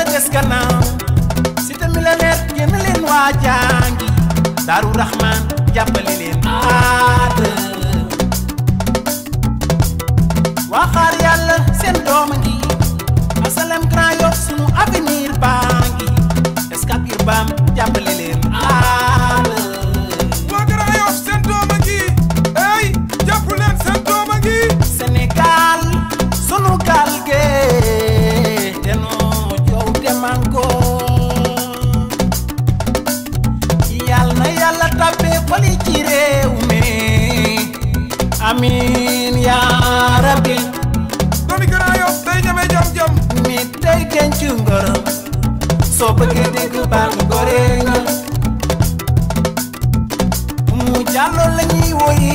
a des gannaaw cité millénaire génn leen waa jàngi Daaru Rahman jàppale leen aada waa xaar yàlla seen dooma ngi asalem Grand Yoff sunu avenir baa ngi Scat Urbam jàppale leen aada waa Grand Yoff seen dooma ngi ey jàpp leen seen dooma ngi Sénégal sunu gaal ge denoo jow te manko yàlla na yàlla tabbee xoli ci réew mi amiin yaa rabbi doomi Grand Yoff day ñeme jam-jam nit day denc ngorom soo bëggee dégg baal gore nga mu jàlloo la ñuy woyi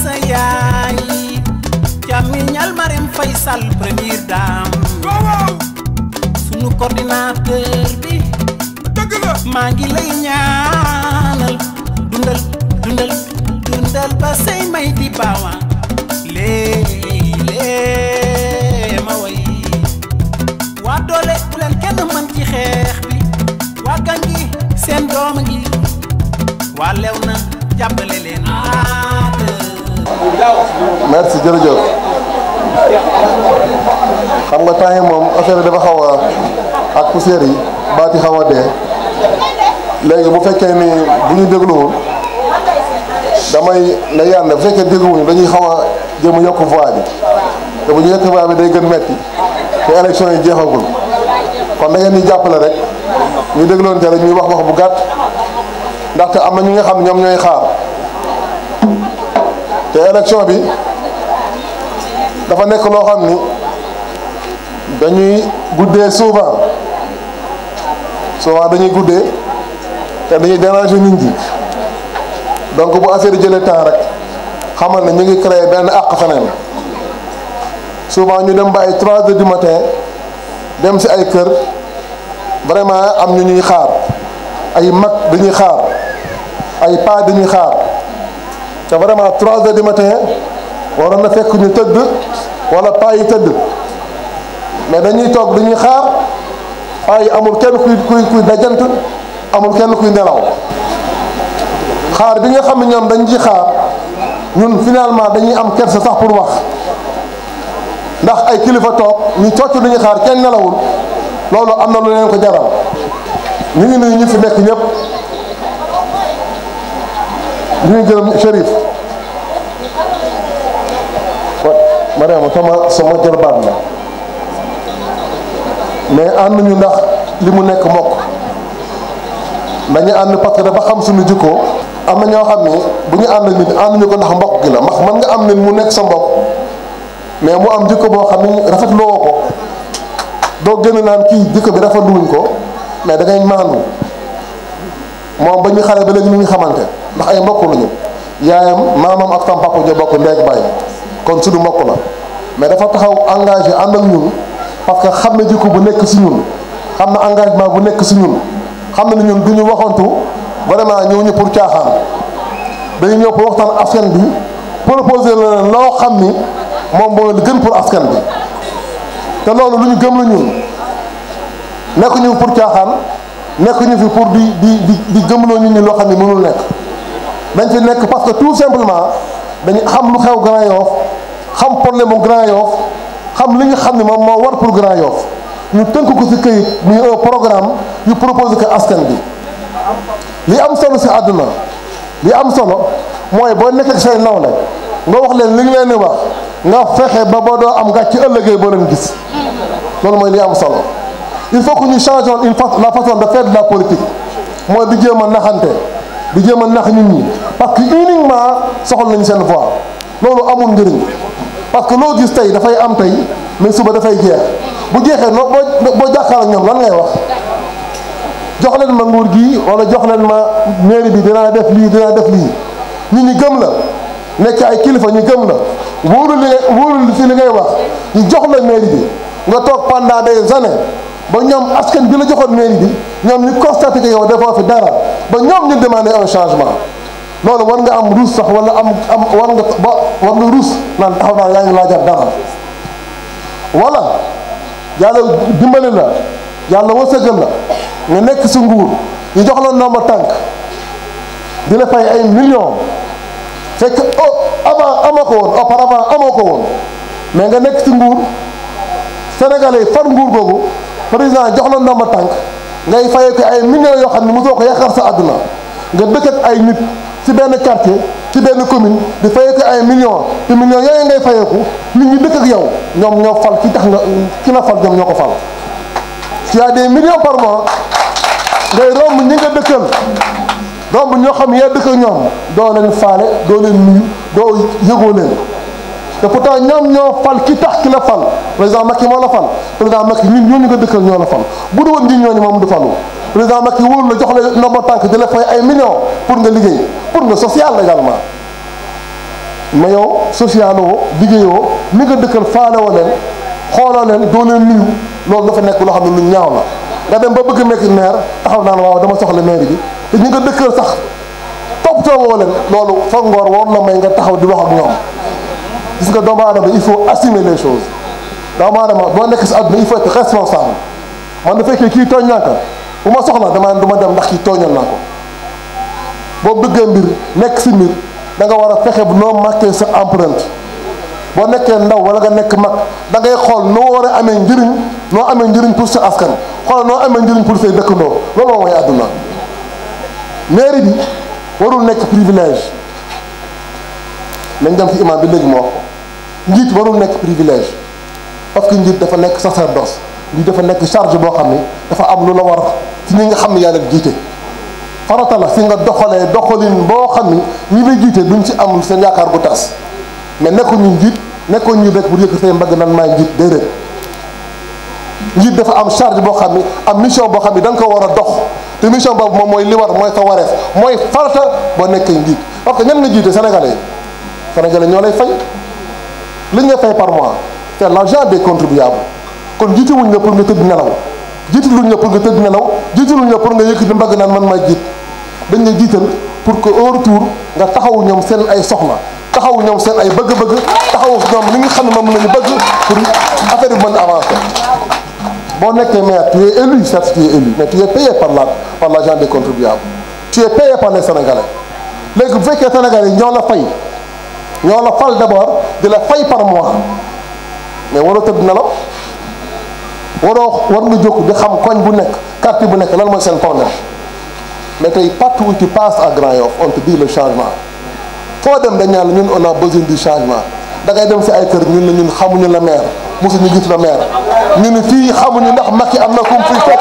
sa yaay càmmiñal Marème Faye Sall première dame waaw waaw sunu coordinateur bi dëgg la maa ngi lay ñaanal dundal dundal dundal ba say may di baawaan léeg-léeg ma way waa doole bu leen kenn mën ci xeex bi waa gangi seen doom ngi waa lew na jàppale leen merci jërëjëf xam nga temps yi moom affaire dafa xaw a ak poussière yi baati xaw a dee léegi bu fekkee ni bu ñu dégluwul damay ne yàlla bu fekkee dégluwuñu dañuy xaw a jéem a yokk voix bi te bu ñu yokk voix bi day gën metti te élection yi jeexagul kon da ngeen di jàppale rek ñu dégloon te rek ñuy wax bu gàtt ndaxte am na ñi nga xam ñoom ñooy xaar te élection bi dafa nekk loo xam ni dañuy guddee souvent dañuy guddee te dañuy déranger nit ñi donc bu affaire yi jëlee temps rek xamal ne ñu ngi créer benn àq feneen souvent ñu dem ba ay 3 heures du matin dem si ay kër vraiment am ñu ñuy xaar ay mag dañuy xaar ay paa dañuy xaar te vraiment 3 heures du matin waroon na fekk ñu tëdd wala paa yi tëdd mais dañuy toog dañuy xaar paa yi amul kenn kuy dajant amul kenn kuy nelaw xaar bi nga xam ne ñoom dañ ci xaar ñun finalement dañuy am kersa sax pour wax ndax ay kilifa toog ñu cocc dañuy xaar kenn nelawul loolu am na lu leen ko jaral ñu ngi nuyu ñu fi nekk ñëpp ñu ngi gërëm Chérif Mariama sama jërbaat la mais ànd ñu ndax li mu nekk mokk dañu ànd parce que dafa xam suñu jikko am na ñoo xam ni bu ñu ànd nit ànd ñu ko ndax mbokk gi la ndax mën nga am nit mu nekk sa mbokk mais mu am jikko boo xam ni rafetloo ko doo gën a naan kii jikko bi rafetluwuñ ko mais da ngay maandu moom ba ñu xale ba léegi ñu ngi xamante ndax ay mbokk lañu yaayam maamam ak tam papa ñoo bokk ndeeg bàyyi kon suñu mbokk la mais dafa taxaw engagé ànd ak ñun parce que xam na jikko bu nekk si ñun xam na engagement bu nekk si ñun xam na ni ñun du ñu waxantu vraiment ñëw ñu pour caaxaan dañu ñëw pour waxtaan askan bi proposer la loo xam ni moom mooy li gën pour askan bi te loolu lu ñu gëm la ñun nekkuñu pour caaxaan nekkuñu fi pour di gëmloo nit ñi loo xam ne mënul nekk dañ fi nekk parce que tout simplement dañu xam lu xew Grand Yoff xam problème mu Grand Yoff xam li nga xam ne moom moo war pour Grand Yoff ñu tënk ko ci këyit muy un programme yu proposé ko askan bi li am solo ci àdduna li am solo mooy boo nekk ak say nawle nga wax leen li nga leen di wax nga fexe ba doo am gàcc ci ëllëgee boo leen gis loolu mooy li am solo il faut que ñu changeons la façon de faire de la politique mooy di jéem a naxante di jéem a nax nit ñi parce que uniquement soxla nañu seen voix loolu amul njëriñ parce que loo gis tey dafay am tey mais suba dafay jeex bu jeexee noo boo jàkkaar ak ñoom lan ngay wax jox leen ma nguur gi wala jox leen ma mairie bi dinaa def lii dinaa def lii nit ñi gëm la nekk ay kilifa ñu gëm la wóorul si li ngay wax ñu jox la mairie bi nga toog pendant des années ba ñoom askan bi la joxoon mairie bi ñoom ñu constaté que yow defoo fi dara ba ñoom ñu demandé un changement loolu war nga am ruus sax wala war nga ruus naan taxaw naa yaa ngi laajaat dara wala yàlla dimbali la yàlla wërsëgal la nga nekk si nguur ñu jox la ndomba tànk di la fay ay millions fekk avant amoo ko woon auparavant amoo ko woon mais nga nekk si nguur sénégalais yi far nguur googu président jox la ndomba tànk ngay fayee ko ay millions yoo xam ne mosoo ko yaakaar sa àdduna nga dëkk ak ay nit ci benn quartier ci benn commune di fayee ko ay millions te millions yooyu ngay fayeeku nit ñi dëkk ak yow ñoom ñoo fal ki tax nga ki la fal ñoom ñoo ko fal. s'il y a des millions par mois ngay romb ñi nga dëkkal romb ñoo xam yaa dëkk ak ñoom doo leen faale doo leen nuyu doo yëgoo leen te pourtant ñoom ñoo fal ki tax ki la fal président Macky moo la fal président Macky ñun ñooñu nga dëkkal ñoo la fal bu du woon ñun ñooñu moom du falu président Macky wóolu la jox la ndombo tànk di la fay ay millions pour nga liggéey pour nga social également mais yow social woo liggéeyoo ni nga dëkkal faale woo leen xooloo leen doo leen nuyu loolu dafa nekk loo xam ne lu ñaaw la nga dem ba bëgg nekk maire taxaw naan waaw dama soxla maire bi te ñi nga dëkkal sax toppatoo woo leen loolu fa ngoor war la may nga taxaw di wax ak ñoom gis nga doomu aadama il faut assumer les choses doomu aadama boo nekk si àdduna il faut être responsable man da fekkee kii tooñ naa ko bu ma soxla dama du ma dem ndax kii tooñal naa ko boo bëggee mbir nekk si mbir da nga war a fexe bu noo marqué sa empreinte boo nekkee ndaw wala nga nekk mag da ngay xool noo war a amee njëriñ noo amee njëriñ pour sa askan xool noo amee njëriñ pour say dëkkandoo loolu moom mooy àdduna mairie bi warul nekk privilège nañ dem ci imam bi léegi moo wax ko njiit warul nekk privilège parce que njiit dafa nekk sacerdoce njiit dafa nekk charge boo xam ni dafa am lu la war ci ñi nga xam ne yaa leen jiite farata la si nga doxalee doxalin boo xam ni ñi lay jiite duñ ci am seen yaakaar gu tas mais nekkuñu njiit nekkoon ñu rek pour yëkk say mbagg nan maay njiit déedéet njiit dafa am charge boo xam ni am mission boo xam ni da nga ko war a dox te mission boobu moom mooy li war mooy sa wareef mooy farata boo nekkee njiit parce que ñan nga jiite sénégalais ñoo lay fay li ñu fay par mois c'est l'argent des contribuables kon jiite wuñ la pour nga tëdd nelaw jiite luñ la pour nga tëdd nelaw jiite luñ la pour nga yëkkati mbagg naan man maay jiit dañ la jiital pour que au retour nga taxawu ñoom seen ay soxla taxawu ñoom seen ay bëgg-bëgg taxawu ñoom li nga xam ne moom la ñu bëgg pour affaire bi mën a avancer boo nekkee maire tu es élu certes tu es élu mais tu es payé par l'argent des contribuables tu es payé par les Sénégalais léegi bu fekkee Sénégalais ñoo la fay ñoo la fal d'abord di la fay par mois mais waroo tëdd nelaw war nga jóg di xam koñ bu nekk quartier bu nekk lan mooy seen problème mais tey partout où tu passes à Grand Yoff on te dit le changement foo dem dañ naan la ñun on a besoin du changement da ngay dem si ay kër ñun la ñun xamuñu la maire mosuñu gis la maire ñu ne fii xamuñu ndax Macky am na kum fii fekk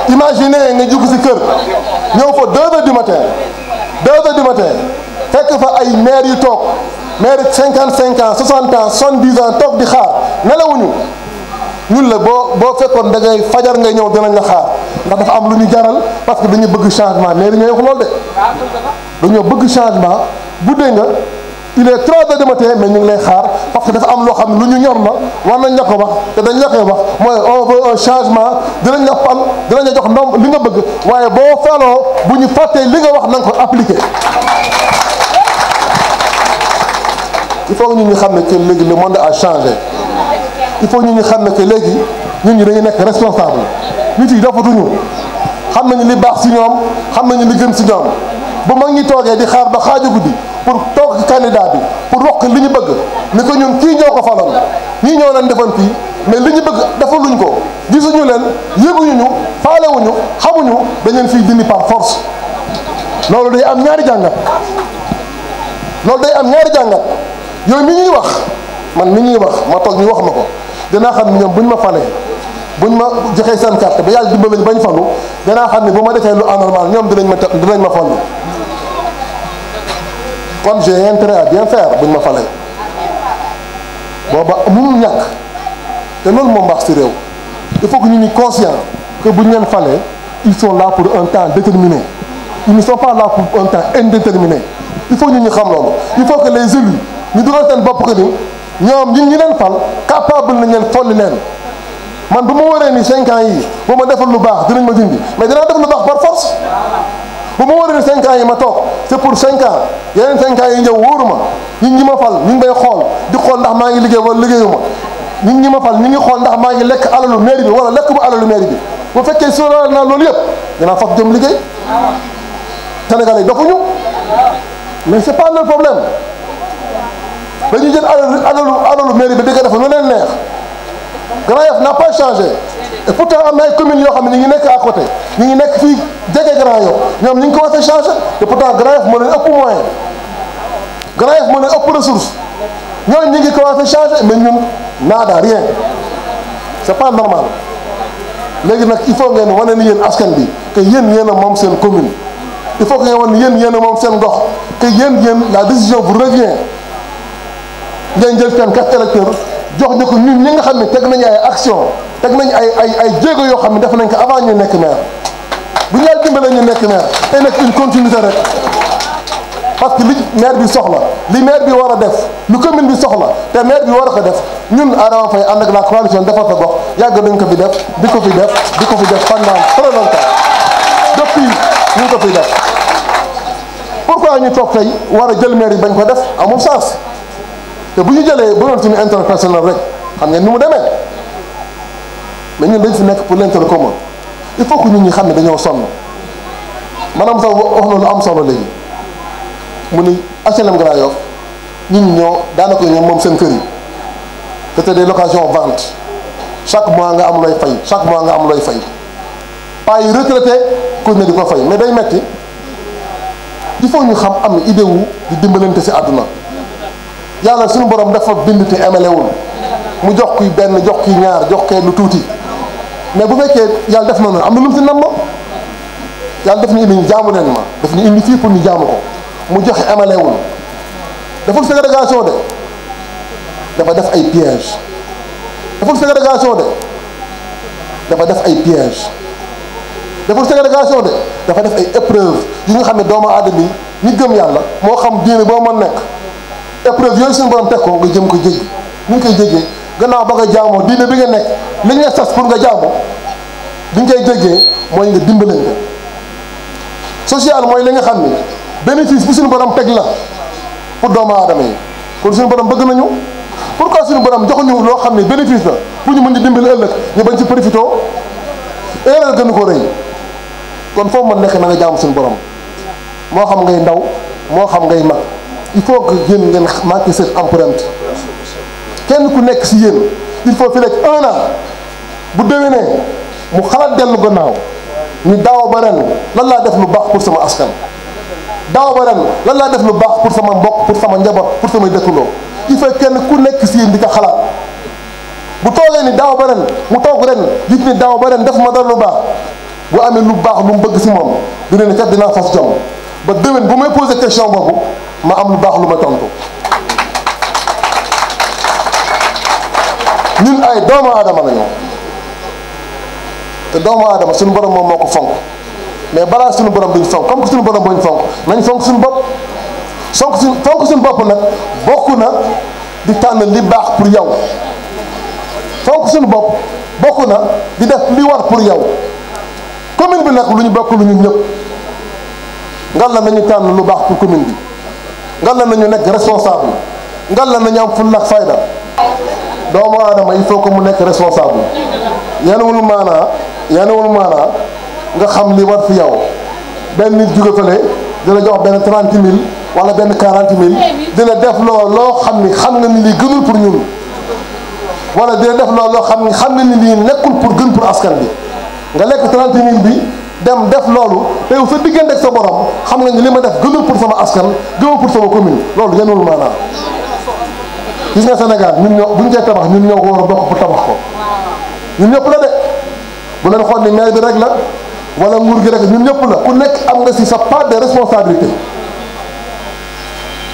imaginez nga jóg si kër ñëw fa 2 heures du matin 2 heures du matin fekk fa ay maire yu toog maire 55 ans 60 ans 70 ans toog di xaar nelawuñu ñun la boo fekkoon da ngay fajar ngay ñëw dinañ la xaar ndax dafa am lu ñu jaral parce que dañu bëgg changement maire ñooy wax loolu de dañoo bëgg changement guddee nga il est 3 heures du matin mais ñu ngi lay xaar parce que dafa am loo xam ne lu ñu ñor na war nañ la ko wax te dañ la koy wax mooy on veut un changement dinañ la fal dinañ la jox ndom li nga bëgg waaye boo faloo bu ñu fàttee li nga wax na nga ko appliqué. il faut que ñu xam ne que léegi le monde a changé il faut ñu xam ne que léegi ñun ñi dañuy nekk responsable nit yi dafatuñu xam nañu li baax si ñoom xam nañu li gën si ñoom bu mag ñi toogee di xaar ba xaaju guddi pour toog candidat bi pour wax li ñu bëgg ni ko ñun kii ñoo ko faloon ñii ñoo leen defoon fii mais li ñu bëgg defaluñ ko gisuñu leen yëguñu ñu faalewuñu xamuñu dañ leen fii dindi par force loolu day am ñaari jàngat yooyu mi ñuy wax man mi ñuy wax ma toog ñu wax ma ko dinaa xam ne ñoom buñ ma falee buñ ma joxee seen carte ba yàlla dimbali bañ falu dinaa xam ne bu ma defee lu anormal ñoom dinañ ma folli kon j'ai intérêt à bien faire buñ ma falee booba mënul ñàkk te loolu moom baax ci réew il faut que ñu ni conscient que buñ leen falee ils sont là pour un temps déterminé ils ne sont pas là pour un temps indéterminé il faut ñu xam loolu il faut que les élus ñu dugal seen bopp que ni ñoom ñi leen fal capable nañ leen folli leen man bu ma waree ni 5 ans yi bu ma defal lu baax dinañ ma dindi mais dinaa def lu baax par force bu ma waree ni 5 ans yi ma toog c'est pour 5 ans yeneen 5 ans yi ñëw wóoruma ñi ma fal ñu ngi may xool di xool ndax maa ngi liggéey wala liggéeyuma ñi ma fal ñi ngi xool ndax maa ngi lekk alalu mairie bi wala lekk bu alalu mairie bi bu fekkee sóoraale naa loolu yëpp dinaa fas jëm liggéey. Sénégalais yi dofuñu mais c'est pas le problème dañuy jël alalu mairie bi di ko def lu leen neex. Grand Yoff n'a pas changé et pourtant am na ay communes yoo xam ne ñu ngi nekk à côté ñu ngi nekk fii jege Grand Yoff ñoom ñu ngi commencé changé te pourtant Grand Yoff moo leen ëpp moyen Grand Yoff moo leen ëpp ressource ñooñu ñu ngi commencé changé mais ñun nada rien c'est pas normal léegi nag il faut ngeen wane ni yéen askan bi que yéen yéen a moom seen commune il faut que ngeen wane ni yéen yéen a moom seen gox que yéen la décision vous revient ngeen jël seen carte électeur jox ñu ko ñun ñi nga xam ne teg nañu ay action teg nañu ay jéego yoo xam ne def nañ ko avant ñu nekk maire bu ñu yàlla dimbalee ñu nekk maire day nekk une continuité rek parce que li maire bi soxla li maire bi war a def lu commune bi soxla te maire bi war a ko def ñun Adama Faye ànd ak la coalition defar sa gox yàgg nañ ko fi def di ko fi def pendant très longtemps depuis ñu ko fi def pourquoi ñu toog tey war a jël maire yi bañ ko def amul sens. te bu ñu jëlee bu doon suñu intérêt personnel rek xam ngeen ni mu demee mais ñun dañ fi nekk pour l'intérêt commun il faut que nit ñi xam ne dañoo sonn maanaam sax wax na lu am solo léegi mu ni HLM Grand Yoff nit ñi ñoo daanaka ñoom moom seen kër yi te c'est des locations vente chaque mois nga am looy fay chaque mois nga am looy fay pas yi retraité ku ne di ko fay mais day metti il faut ñu xam am idée wu di dimbalante si àdduna. yàlla suñu borom dafa bind te emelewul mu jox kuy benn jox kuy ñaar jox kee lu tuuti mais bu fekkee yàlla def na noonu am na lu mu si nam ma yàlla daf ñu indi ñu jaamu leen ma daf ñu indi fii pour ñu jaamu ko mu joxe emelewul deful ségrégation de dafa def ay piège deful ségrégation de dafa def ay piège deful ségrégation de dafa def ay épreuve yi nga xam ne doomu aadama yi ñi gëm yàlla moo xam diine boo mën nekk épreuve yooyu suñu borom teg ko nga jëm ko jéggi ni ñu koy jéggee gannaaw ba nga jaamoo diine bi nga nekk li nga sas pour nga jaamoo bi nga koy jéggee mooy nga dimbalante social mooy li nga xam ni bénéfice bu suñu borom teg la pour doomu aadama yi kon suñu borom bëgg nañu pourquoi suñu borom joxuñu loo xam ne bénéfice la pour ñu mën di dimbali ëllëg ñu bañ ci profité erreur gënu ko rëy kon foofu mën nekk na nga jaamu suñu borom moo xam ngay ndaw moo xam ngay mag il faut que yéen ngeen marqué cette empreinte kenn ku nekk si yéen il faut fi rek 1 an bu déwénee mu xalaat dellu gannaaw ni daaw ba ren lan laa def lu baax pour sama askan daaw ba ren lan laa def lu baax pour sama mbokk pour sama njaboot pour samay dëkkandoo il faut kenn ku nekk si yéen di ko xalaat bu toogee ni daaw ba ren mu toog ren gis ni daaw ba ren def ma dara lu baax bu amee lu baax lu mu bëgg si moom dina ne kat dinaa fas jom ba déwén bu may posé question boobu ma am lu baax lu ma tontu ñun ay doomu aadama la ñu te doomu aadama suñu borom moom moo ko fonk mais balaa suñu borom duñ fonk comme que suñu borom buñ fonk nañ fonk suñu bopp fonk suñu bopp nag bokk na di tànn li baax pour yow fonk suñu bopp bokk na di def li war pour yow commune bi nag lu ñu bokk lu ñun ñëpp ngal la nañu tànn lu baax pour commune bi ngal la nañu nekk responsable ngal la nañu am fulla ak fayda doomu aadama il faut que mu nekk responsable yenuwul maanaa nga xam li war fi yow benn nit jóge fële dina jox benn 30 000 wala benn 40 000 dina def loo xam ni xam nga ni lii gënul pour ñun wala dina def loo xam nga ni lii nekkul pour gën pour askan bi nga lekk 30 000 bi dem def loolu te yow sa diggante ak sa borom xam nga ni li ma def gënul pour sama askan gënul pour sama commune loolu yenuwul maanaa gis nga Sénégal ñun ñoo bu ñu koy tabax ñun ñoo ko war a bokk pour tabax ko ñun ñëpp la de bu leen xool ni maire bi rek la wala nguur gi rek ñun ñëpp la ku nekk am nga si sa part de responsabilité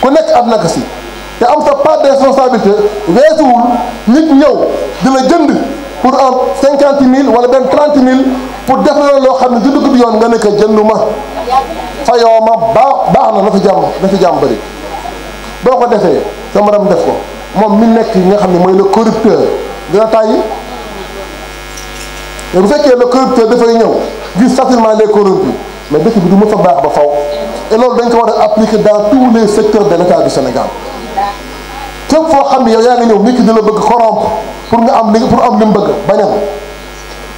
ku nekk am na ko si te am sa part de responsabilité weesuwul nit ñëw di la jënd pour am 50 000 wala benn 30 000 pour def la loo xam ne jënd ko bi yoon nga ne ko jënduma fayoo ma baax na na fi jàmm bëri boo ko defee sa morom def ko moom mi nekk nga xam ne mooy le corrupteur dina tàyyi mais bu fekkee le corrupteur dafay ñëw gis facilement les corrompus mais dëkk bi du mën fa baax ba faw et loolu dañ ko war a appliquer dans tous les secteurs de l'État du Sénégal fépp foo xam ne yow yaa ngi ñëw nit ki di la bëgg corrompre pour nga am li mu bëgg bañam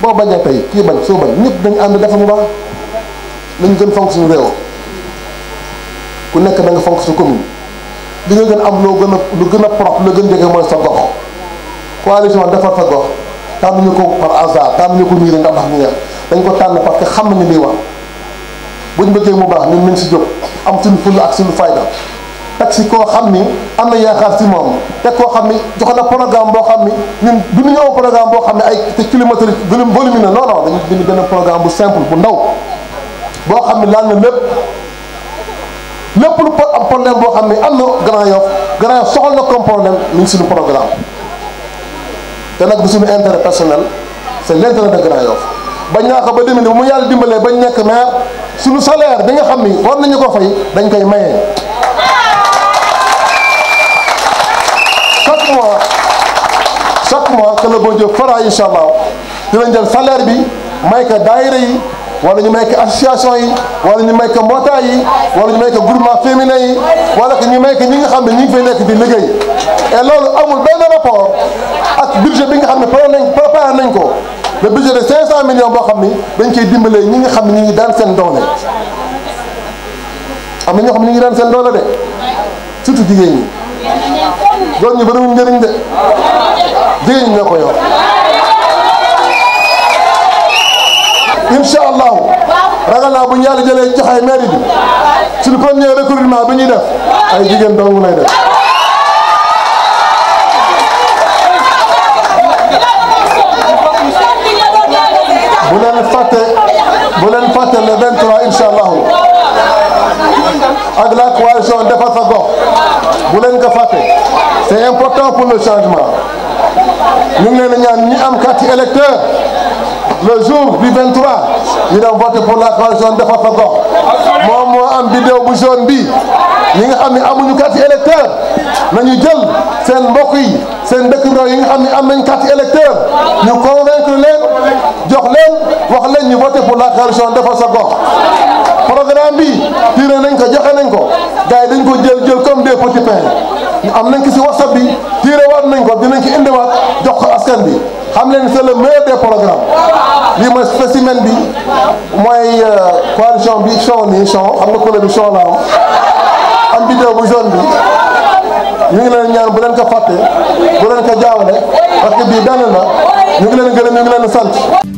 boo bañee tey kii bañ soo bañ ñëpp dañu ànd dafa mu baax nañu gën fonk suñu réew ku nekk da nga fonk sa commune li nga gën am lu gën a propre lu gën jege mooy sa gox coalition defar sa gox tànnuñu ko par hasard tànnuñu ko nii rek ndax ñu neex dañ ko tànn parce que xam nañu lii wax buñ bëggee mu baax ñun nañ si jóg am suñu fulla ak suñu fayda teg si koo xam ni am na yaakaar si moom te koo xam ni jox na programme boo xam ni ñun du ñu ñëw programme boo xam ne ay te kilomètres volumineux non non dañu bind benn programme bu simple bu ndaw boo xam ne laal na lépp lu am problème boo xam ne am na Grand Yoff soxal na comme problème ñu ngi suñu programme te nag du suñu intérêt personnel c'est l'intérêt de Grand Yoff bañ naa ko ba demee bu mu yàlla dimbalee bañ nekk maire suñu salaire bi nga xam ni war nañu ko fay dañ koy mayee chaque mois que le bon Dieu fera incha allah dinañ jël salaire bi may ko daayira yi wala ñu may ko association yi wala ñu may ko mbootaay yi wala ñu may ko groupement féminin yi wala que ñu may ko ñi nga xam ne ñi ngi fay nekk di liggéey et loolu amul benn rapport ak budget bi nga xam ne préparé nañ ko le budget de 500 millions boo xam ni dañ koy dimbalee ñi nga xam ne ñi ngi daan seen doole am na ñoo xam ne ñi ngi daan seen doole de surtout jigéen ñi góor ñi bëriwuñ njëriñ de jigéen ñi ñoo ko yor incha allahu ragal naa bu ñu yàlla jëlee joxay mairie bi suñu premier recrutement bi ñuy def ay jigéen dong lay def bu leen fàtte le 23 incha allahu ak la coalition defar sa gox bu leen ko fàtte c'est important pour le changement ñu ngi leen a ñaan ñi am carte électeur le jour du 23 ñu dem voter pour la coalition defar sa gox moom moo am vidéo bu jaune bi ñi nga xam ne amuñu carte électeur nañu jël seen mbokk yi seen dëkkandoo yi nga xam ne am nañ carte électeur ñu convaincre leen jox leen wax leen ñu voter pour la coalition defar sa gox programme bi tiré nañ ko joxe nañ ko gars yi dañ ko jël comme des petits pains ñu am nañ ko si whatsapp bi tiré waat nañ ko dinañ ko indiwaat jox ko askan bi xam leen c'est le meilleur des programmes lii mooy spécimen bi mooy coalition bi show nii show xam nga couleur bi show la am vidéo bu jaune bi ñu ngi leen ñaan bu leen ko fàtte bu leen ko jaawale parce que bii benn la ñu ngi leen gërëm ñu ngi leen sant